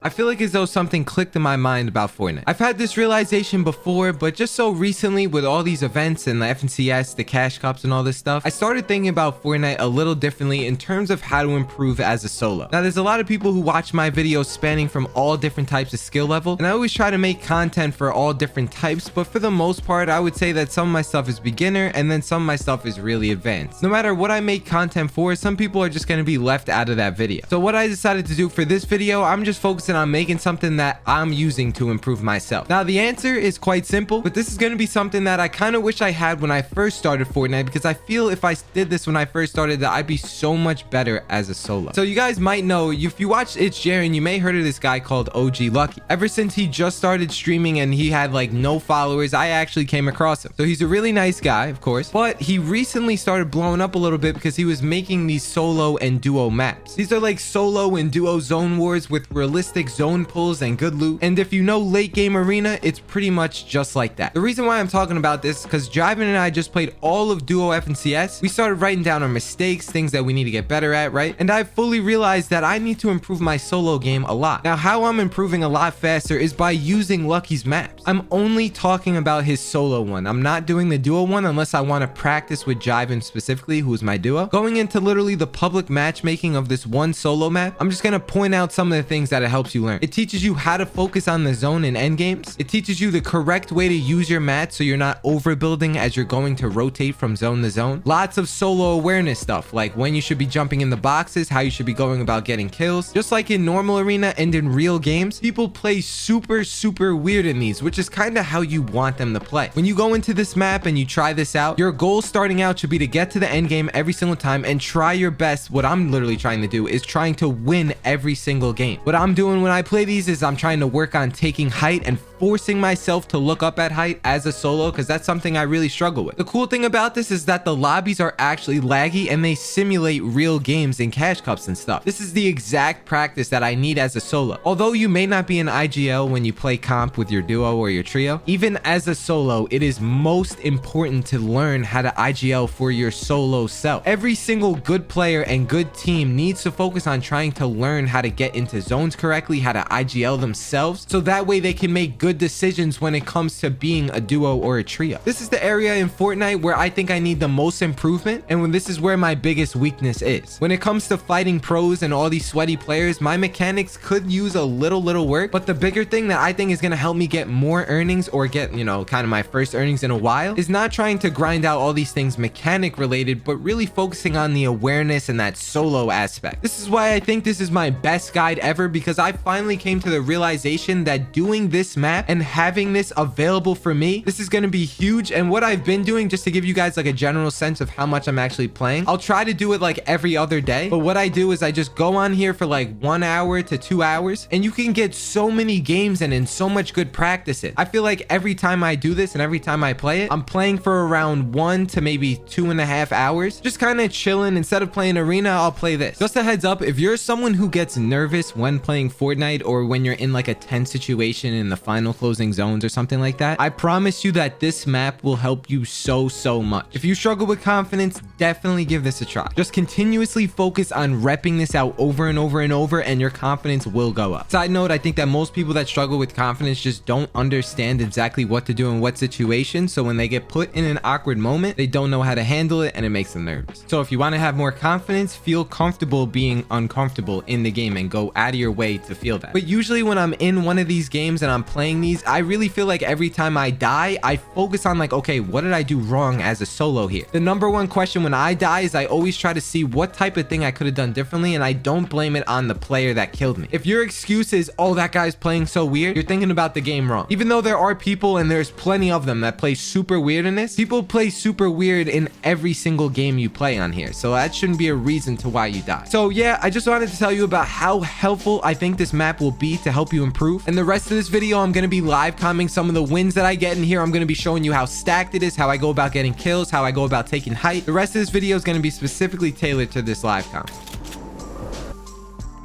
I feel like as though something clicked in my mind about Fortnite. I've had this realization before, but just so recently with all these events and the FNCS, the cash cups and all this stuff, I started thinking about Fortnite a little differently in terms of how to improve as a solo. Now, there's a lot of people who watch my videos spanning from all different types of skill level, and I always try to make content for all different types, but for the most part, I would say that some of my stuff is beginner and then some of my stuff is really advanced. No matter what I make content for, some people are just going to be left out of that video. So what I decided to do for this video, I'm just focusing on making something that I'm using to improve myself. Now, the answer is quite simple, but this is going to be something that I kind of wish I had when I first started Fortnite, because I feel if I did this when I first started that I'd be so much better as a solo. So you guys might know, if you watched It's Jaren, you may heard of this guy called OG Lukky. Ever since he just started streaming and he had like no followers, I actually came across him. So he's a really nice guy, of course, but he recently started blowing up a little bit because he was making these solo and duo maps. These are like solo and duo zone wars with realistic zone pulls and good loot. And if you know late game arena, it's pretty much just like that. The reason why I'm talking about this is because Jiven and I just played all of duo FNCS. We started writing down our mistakes, things that we need to get better at, right? And I fully realized that I need to improve my solo game a lot. Now, how I'm improving a lot faster is by using Lukky's maps. I'm only talking about his solo one. I'm not doing the duo one unless I want to practice with Jiven specifically, who is my duo. Going into literally the public matchmaking of this one solo map, I'm just going to point out some of the things that it helps you learn. It teaches you how to focus on the zone in end games. It teaches you the correct way to use your mats so you're not overbuilding as you're going to rotate from zone to zone. Lots of solo awareness stuff, like when you should be jumping in the boxes, how you should be going about getting kills. Just like in normal arena and in real games, people play super weird in these, which is kind of how you want them to play. When you go into this map and you try this out, your goal starting out should be to get to the end game every single time and try your best. What I'm literally trying to do is trying to win every single game. What I'm doing when I play these is I'm trying to work on taking height and forcing myself to look up at height as a solo, because that's something I really struggle with. The cool thing about this is that the lobbies are actually laggy and they simulate real games in cash cups and stuff. This is the exact practice that I need as a solo. Although you may not be an IGL when you play comp with your duo or your trio, even as a solo, it is most important to learn how to IGL for your solo self. Every single good player and good team needs to focus on trying to learn how to get into zones correctly, how to IGL themselves, so that way they can make good decisions when it comes to being a duo or a trio. This is the area in Fortnite where I think I need the most improvement, and when this is where my biggest weakness is. When it comes to fighting pros and all these sweaty players, my mechanics could use a little work, but the bigger thing that I think is going to help me get more earnings, or get, you know, kind of my first earnings in a while, is not trying to grind out all these things mechanic related, but really focusing on the awareness and that solo aspect. This is why I think this is my best guide ever, because I finally came to the realization that doing this map and having this available for me, this is going to be huge. And what I've been doing, just to give you guys like a general sense of how much I'm actually playing, I'll try to do it like every other day, but what I do is I just go on here for like 1 hour to 2 hours, and you can get so many games in and so much good practice in. I feel like every time I do this and every time I play it, I'm playing for around 1 to maybe 2.5 hours, just kind of chilling. Instead of playing arena, I'll play this. Just a heads up, if you're someone who gets nervous when playing Fortnite, or when you're in like a tense situation in the final closing zones or something like that, I promise you that this map will help you so much. If you struggle with confidence, definitely give this a try. Just continuously focus on repping this out over and over, and your confidence will go up. Side note, I think that most people that struggle with confidence just don't understand exactly what to do in what situation, so when they get put in an awkward moment, they don't know how to handle it and it makes them nervous. So if you want to have more confidence, feel comfortable being uncomfortable in the game and go out of your way to feel that. But usually when I'm in one of these games and I'm playing these, I really feel like every time I die, I focus on like, okay, what did I do wrong as a solo here? The number one question when I die is I always try to see what type of thing I could have done differently, and I don't blame it on the player that killed me. If your excuse is, oh, that guy's playing so weird, you're thinking about the game wrong. Even though there are people, and there's plenty of them, that play super weird in this, people play super weird in every single game you play on here, so that shouldn't be a reason to why you die. So yeah, I just wanted to tell you about how helpful I think this map will be to help you improve. And the rest of this video, I'm going to be live commenting some of the wins that I get in here. I'm going to be showing you how stacked it is, how I go about getting kills, how I go about taking height. The rest of this video is going to be specifically tailored to this live comment.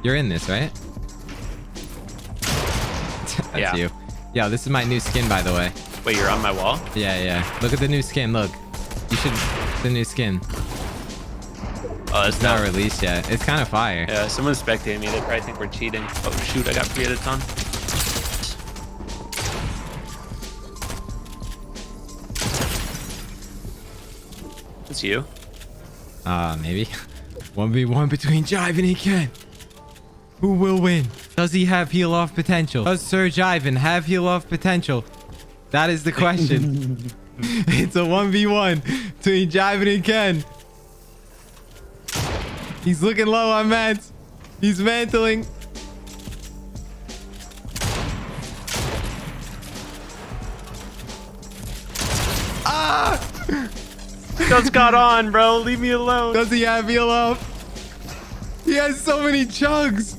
You're in this, right? That's Yeah. you. Yo, this is my new skin, by the way. Wait, you're on my wall? Yeah. Look at the new skin. Look. You should... The new skin. Oh, that's It's not released yet. It's kind of fire. Yeah, someone's spectating me. They probably think we're cheating. Oh shoot, I got free at a ton. It's you. Maybe. 1v1 between Jiven and Ken. Who will win? Does he have heal off potential? Does Sir Jiven have heal off potential? That is the question. It's a 1v1 between Jiven and Ken. He's looking low on mats. He's mantling. Ah! Just got on, bro. Leave me alone. Does he have heal off? He has so many chugs.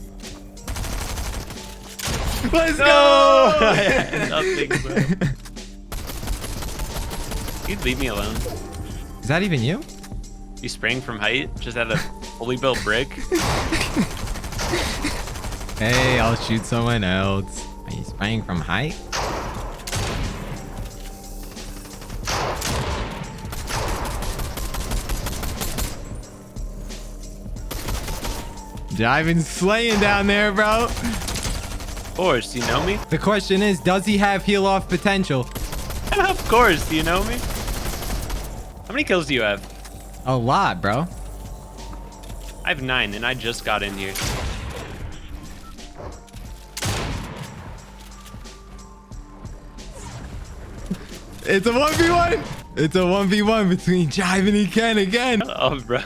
Let's go! I had nothing, bro. You'd leave me alone. Is that even you? You sprang from height? Just had a fully built brick? Hey, I'll shoot someone else. Are you spraying from height? Jiven slaying down there, bro. Of course, do you know me? The question is, does he have heal off potential? Of course, do you know me? How many kills do you have? A lot, bro. I have 9 and I just got in here. It's a 1v1. It's a 1v1 between Jiven and Ken again. Oh, bro.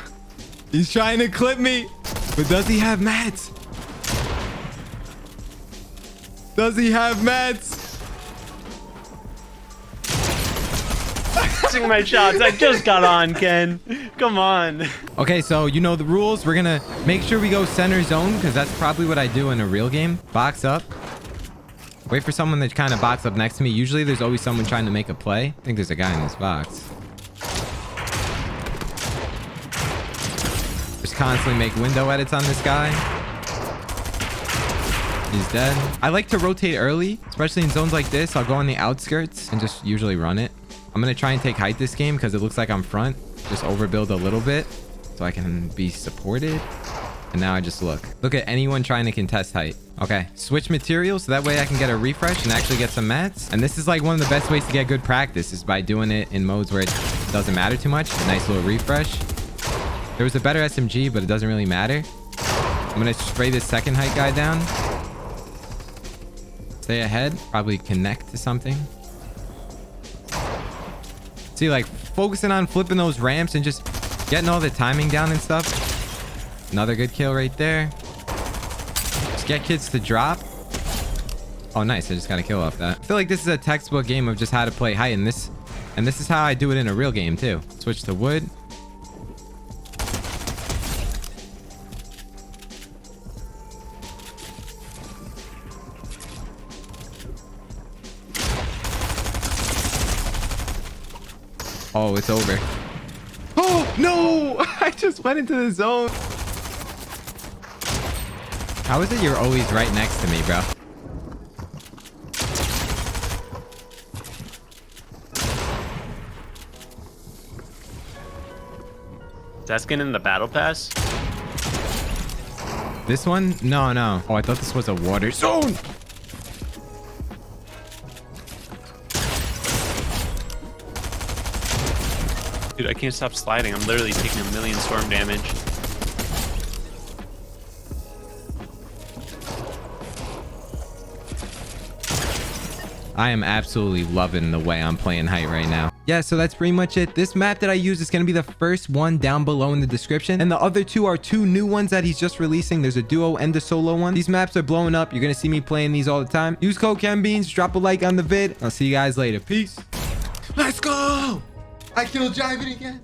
He's trying to clip me. But does he have mats? Does he have mats? Missing my shots. I just got on, Ken. Come on. Okay, so you know the rules. We're gonna make sure we go center zone because that's probably what I do in a real game. Box up. Wait for someone to kind of box up next to me. Usually there's always someone trying to make a play. I think there's a guy in this box. Just constantly make window edits on this guy. He's dead. I like to rotate early, especially in zones like this. I'll go on the outskirts and just usually run it. I'm going to try and take height this game because it looks like I'm front. Just overbuild a little bit so I can be supported. And now I just look at anyone trying to contest height. Okay, switch materials so that way I can get a refresh and actually get some mats. And this is like one of the best ways to get good practice is by doing it in modes where it doesn't matter too much. A nice little refresh. There was a better SMG, but it doesn't really matter. I'm going to spray this second height guy down. Stay ahead. Probably connect to something. See, like focusing on flipping those ramps and just getting all the timing down and stuff. Another good kill right there. Just get kids to drop. Oh, nice. I just got a kill off that. I feel like this is a textbook game of just how to play height. And this is how I do it in a real game too. Switch to wood. Oh, it's over. Oh, no! I just went into the zone. How is it you're always right next to me, bro? Is that skin in the battle pass? This one? No, no. Oh, I thought this was a water zone. Dude, I can't stop sliding. I'm literally taking 1,000,000 storm damage. I am absolutely loving the way I'm playing height right now. Yeah, so that's pretty much it. This map that I use is going to be the first one down below in the description. And the other two are 2 new ones that he's just releasing. There's a duo and a solo one. These maps are blowing up. You're going to see me playing these all the time. Use code KenBeans. Drop a like on the vid. I'll see you guys later. Peace. Let's go. I killed Jiven again.